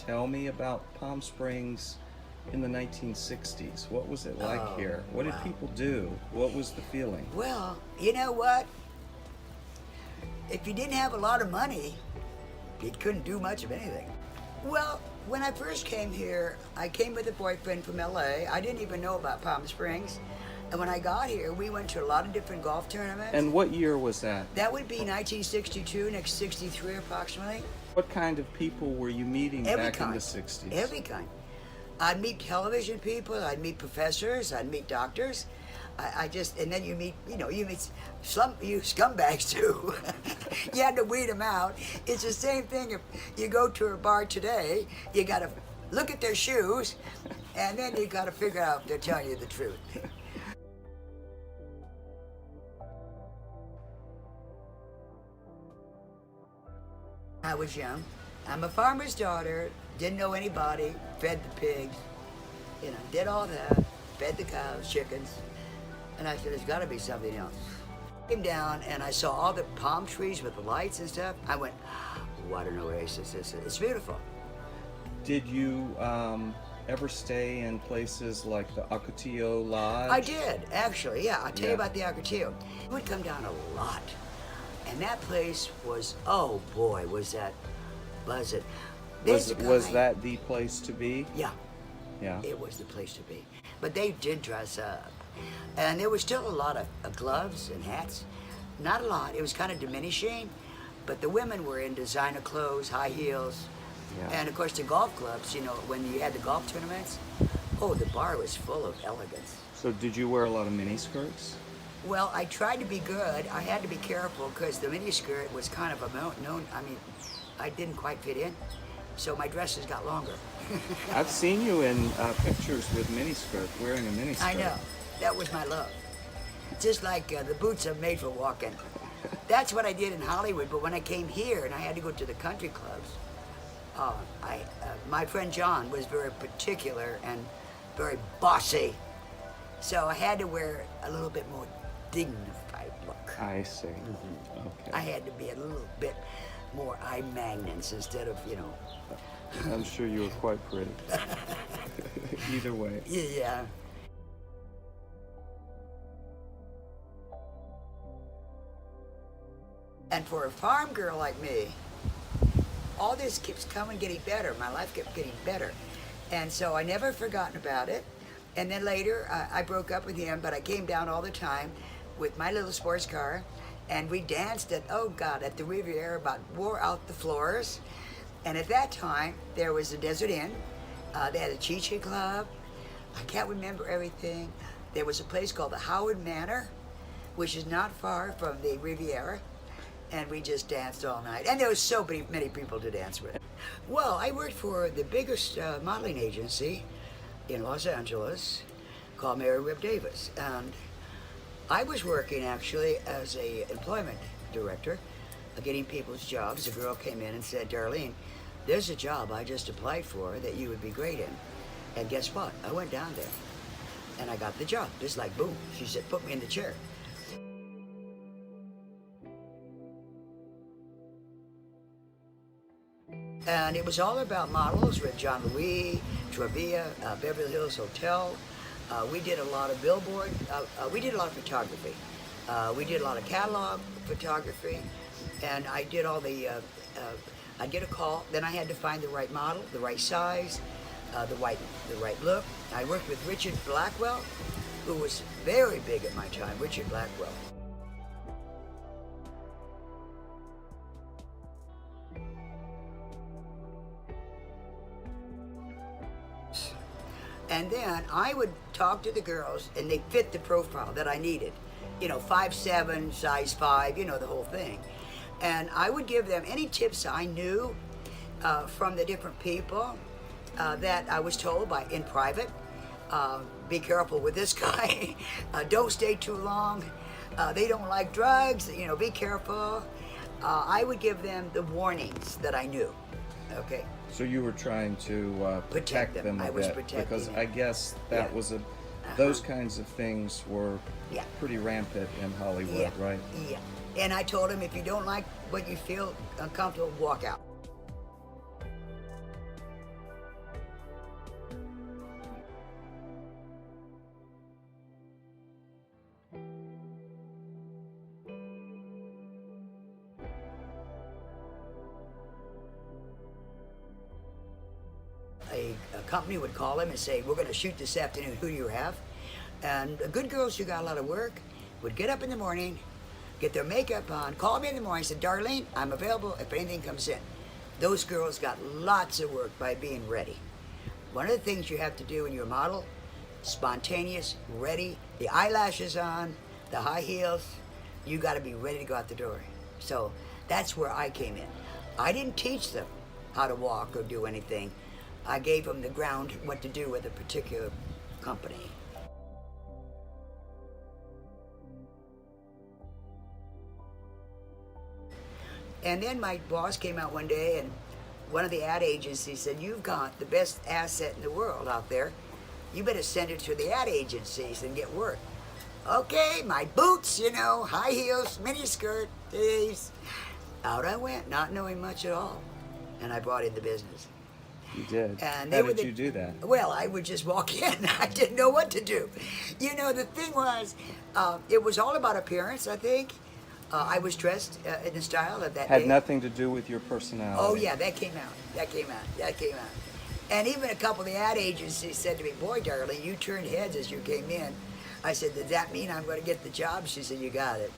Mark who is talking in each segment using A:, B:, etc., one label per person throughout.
A: tell me about Palm Springs in the 1960s? What was it like here? What did people do? What was the feeling?
B: Well, you know what? If you didn't have a lot of money, you couldn't do much of anything. Well, when I first came here, I came with a boyfriend from LA. I didn't even know about Palm Springs. And when I got here, we went to a lot of different golf tournaments.
A: And what year was that?
B: That would be 1962, next 63 approximately.
A: What kind of people were you meeting back in the 60s?
B: Every kind. I'd meet television people, I'd meet professors, I'd meet doctors. And then you meet you scumbags too. You had to weed them out. It's the same thing if you go to a bar today, you gotta look at their shoes, and then you gotta figure out if they're telling you the truth. I was young. I'm a farmer's daughter, didn't know anybody, fed the pigs, did all that, fed the cows, chickens. And I said, there's gotta be something else. Came down and I saw all the palm trees with the lights and stuff. I went, what an oasis this is. It's beautiful.
A: Did you ever stay in places like the Ocotillo Lodge?
B: I did, actually, yeah. I'll tell you about the Ocotillo. It would come down a lot. And that place was, oh boy, was that buzzing.
A: Was that the place to be?
B: Yeah.
A: Yeah.
B: It was the place to be. But they did dress up. And there was still a lot of gloves and hats. Not a lot. It was kind of diminishing. But the women were in designer clothes, high heels. Yeah. And of course the golf clubs, when you had the golf tournaments, the bar was full of elegance.
A: So did you wear a lot of miniskirts?
B: Well, I tried to be good. I had to be careful because the miniskirt was kind of I didn't quite fit in. So my dresses got longer.
A: I've seen you in pictures with miniskirt, wearing a miniskirt.
B: I know. That was my love. Just like the boots are made for walking. That's what I did in Hollywood, but when I came here and I had to go to the country clubs, my friend John was very particular and very bossy. So I had to wear a little bit more dignified look.
A: I see.
B: Mm-hmm.
A: Okay.
B: I had to be a little bit more eye magnets instead of,
A: I'm sure you were quite pretty. Either way.
B: Yeah. And for a farm girl like me, all this keeps getting better. My life kept getting better. And so I never forgotten about it. And then later, I broke up with him, but I came down all the time with my little sports car, and we danced at the Riviera, about wore out the floors. And at that time, there was the Desert Inn. They had a Chi-Chi Club. I can't remember everything. There was a place called the Howard Manor, which is not far from the Riviera. And we just danced all night. And there was so many people to dance with. Well, I worked for the biggest modeling agency in Los Angeles called Mary Webb Davis. And I was working actually as a employment director, getting people's jobs. A girl came in and said, Darlene, there's a job I just applied for that you would be great in. And guess what? I went down there and I got the job, just like boom. She said, put me in the chair. And it was all about models with John Louis, Trevia, Beverly Hills Hotel. We did a lot of billboard. We did a lot of photography. We did a lot of catalog photography. And I did all the, I'd get a call, then I had to find the right model, the right size, the right look. I worked with Richard Blackwell, who was very big at my time, Richard Blackwell. And then I would talk to the girls, and they fit the profile that I needed. 5'7", size 5, the whole thing. And I would give them any tips I knew from the different people that I was told in private. Be careful with this guy. Don't stay too long. They don't like drugs. Be careful. I would give them the warnings that I knew. Okay.
A: So you were trying to protect them a bit, because I guess that was those kinds of things were pretty rampant in Hollywood, right?
B: Yeah. And I told him, if you don't like what you feel uncomfortable, walk out. company would call him and say, we're going to shoot this afternoon, who do you have? And the good girls who got a lot of work would get up in the morning, get their makeup on, call me in the morning, and say, Darlene, I'm available if anything comes in. Those girls got lots of work by being ready. One of the things you have to do when you're a model, spontaneous, ready, the eyelashes on, the high heels, you got to be ready to go out the door. So that's where I came in. I didn't teach them how to walk or do anything. I gave them the ground, what to do with a particular company. And then my boss came out one day, and one of the ad agencies said, you've got the best asset in the world out there. You better send it to the ad agencies and get work. Okay, my boots, you know, high heels, mini skirt, these. Out I went, not knowing much at all. And I brought in the business.
A: You did.
B: And
A: How did you do that?
B: Well, I would just walk in. I didn't know what to do. You know, the thing was, it was all about appearance, I think. I was dressed in the style of that
A: Had
B: day.
A: nothing to do with your personality.
B: Oh, yeah, that came out. That came out. And even a couple of the ad agencies said to me, boy, Darlene, you turned heads as you came in. I said, does that mean I'm going to get the job? She said, you got it.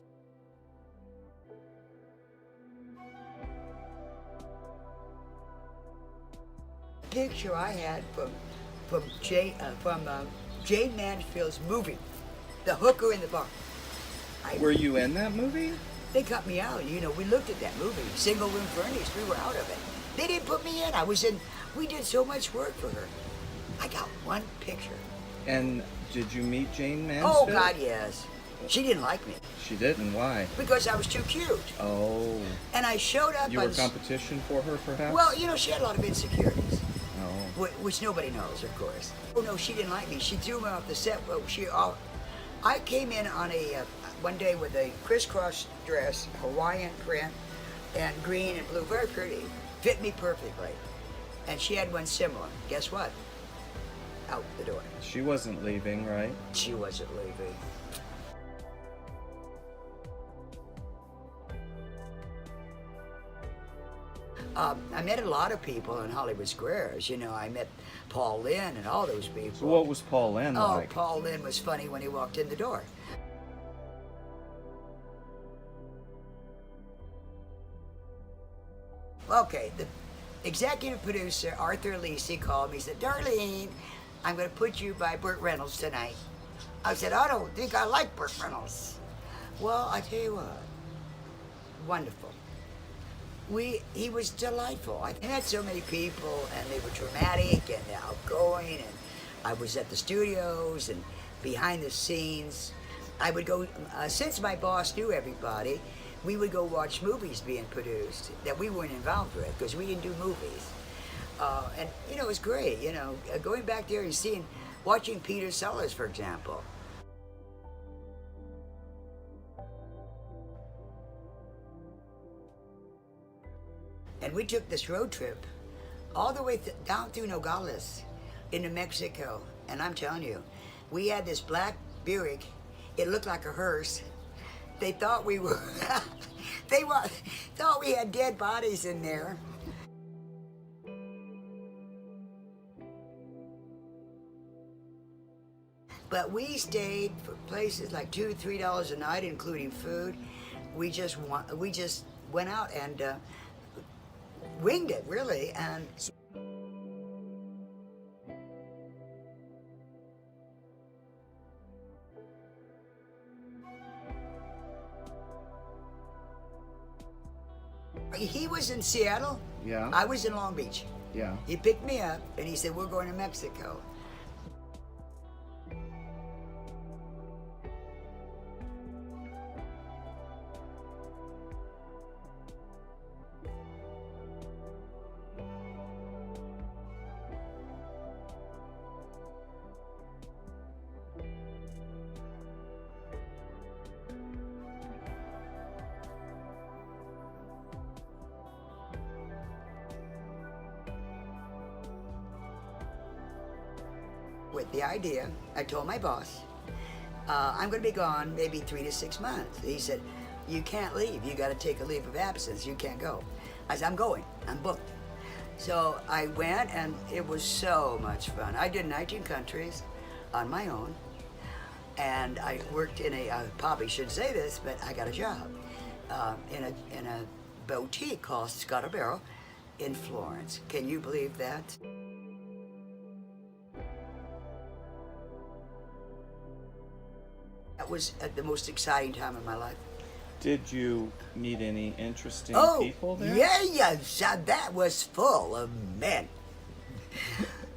B: Picture I had from Jane Mansfield's movie, The Hooker in the Bar.
A: Were you in that movie?
B: They cut me out. You know, we looked at that movie, Single Room Furnished. We were out of it. They didn't put me in. I was in. We did so much work for her. I got one picture.
A: And did you meet Jane Mansfield?
B: Oh, God, yes. She didn't like me.
A: She didn't? Why?
B: Because I was too cute.
A: Oh.
B: And I showed up.
A: You were competition for her, perhaps?
B: Well, you know, she had a lot of insecurities.
A: Oh.
B: Which nobody knows, of course. Oh, no, she didn't like me. She threw me off the set. Well, I came in on one day with a crisscross dress, Hawaiian print, and green and blue, very pretty. Fit me perfectly. And she had one similar. Guess what? Out the door.
A: She wasn't leaving, right?
B: She wasn't leaving. I met a lot of people in Hollywood Squares. You know, I met Paul Lynde and all those people.
A: So what was Paul Lynde like?
B: Oh, Paul Lynde was funny when he walked in the door. Okay, the executive producer, Arthur Lisi, called me and said, Darlene, I'm going to put you by Burt Reynolds tonight. I said, I don't think I like Burt Reynolds. Well, I tell you what, wonderful. He was delightful. I met so many people, and they were dramatic and outgoing, and I was at the studios and behind the scenes. I would go, since my boss knew everybody, we would go watch movies being produced that we weren't involved with because we didn't do movies. And, you know, it was great, you know, going back there and watching Peter Sellers, for example. And we took this road trip all the way down through Nogales into Mexico. And I'm telling you, we had this black Buick. It looked like a hearse. They thought we were, thought we had dead bodies in there. But we stayed for places like $2, $3 a night, including food. We just went out and winged it, really. And he was in Seattle.
A: Yeah.
B: I was in Long Beach.
A: Yeah.
B: He picked me up and he said, we're going to Mexico. With the idea, I told my boss, I'm going to be gone maybe 3 to 6 months. He said, you can't leave. You got to take a leave of absence. You can't go. I said, I'm going. I'm booked. So I went, and it was so much fun. I did 19 countries on my own, and I worked in a, I probably should say this, but I got a job in a boutique called Barrow in Florence. Can you believe that? That was the most exciting time of my life.
A: Did you meet any interesting people there?
B: Yes, that was full of men.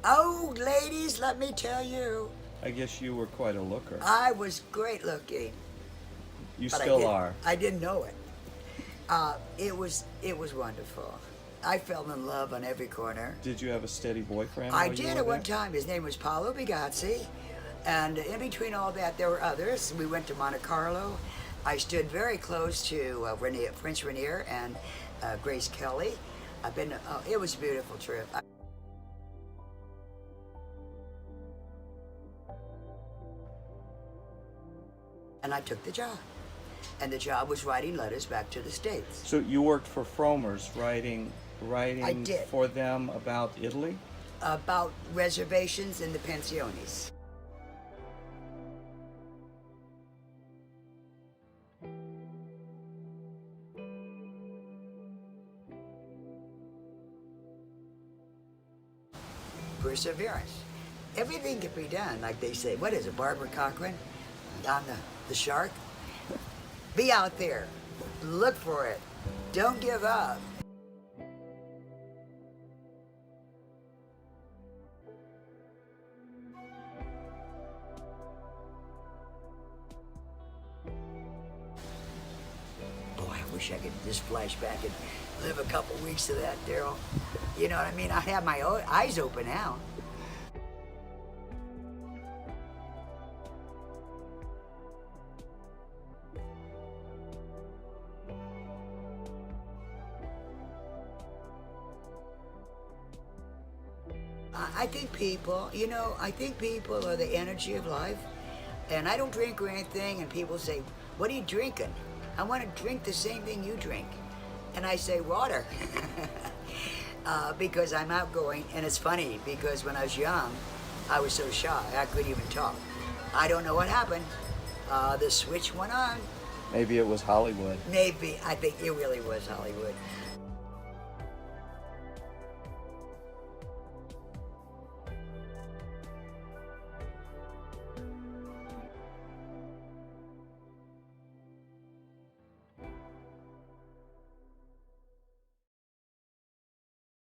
B: Oh, ladies, let me tell you.
A: I guess you were quite a looker.
B: I was great looking.
A: You
B: but
A: still are.
B: I didn't know it. It was wonderful. I fell in love on every corner.
A: Did you have a steady boyfriend?
B: I did at one time. His name was Paolo Bigazzi. And in between all that, there were others. We went to Monte Carlo. I stood very close to Prince Rainier and Grace Kelly. It was a beautiful trip. And I took the job. And the job was writing letters back to the States.
A: So you worked for Frommer's, writing
B: I did.
A: for them about Italy?
B: About reservations in the pensiones. Perseverance. Everything can be done, like they say. What is it, Barbara Cochran on the shark? Be out there. Look for it. Don't give up. Boy, I wish I could just flash back and live a couple weeks of that, Daryl. You know what I mean? I have my eyes open now. I think people are the energy of life. And I don't drink or anything, and people say, what are you drinking? I want to drink the same thing you drink. And I say, water. Because I'm outgoing, and it's funny, because when I was young, I was so shy, I couldn't even talk. I don't know what happened. The switch went on.
A: Maybe it was Hollywood.
B: Maybe. I think it really was Hollywood.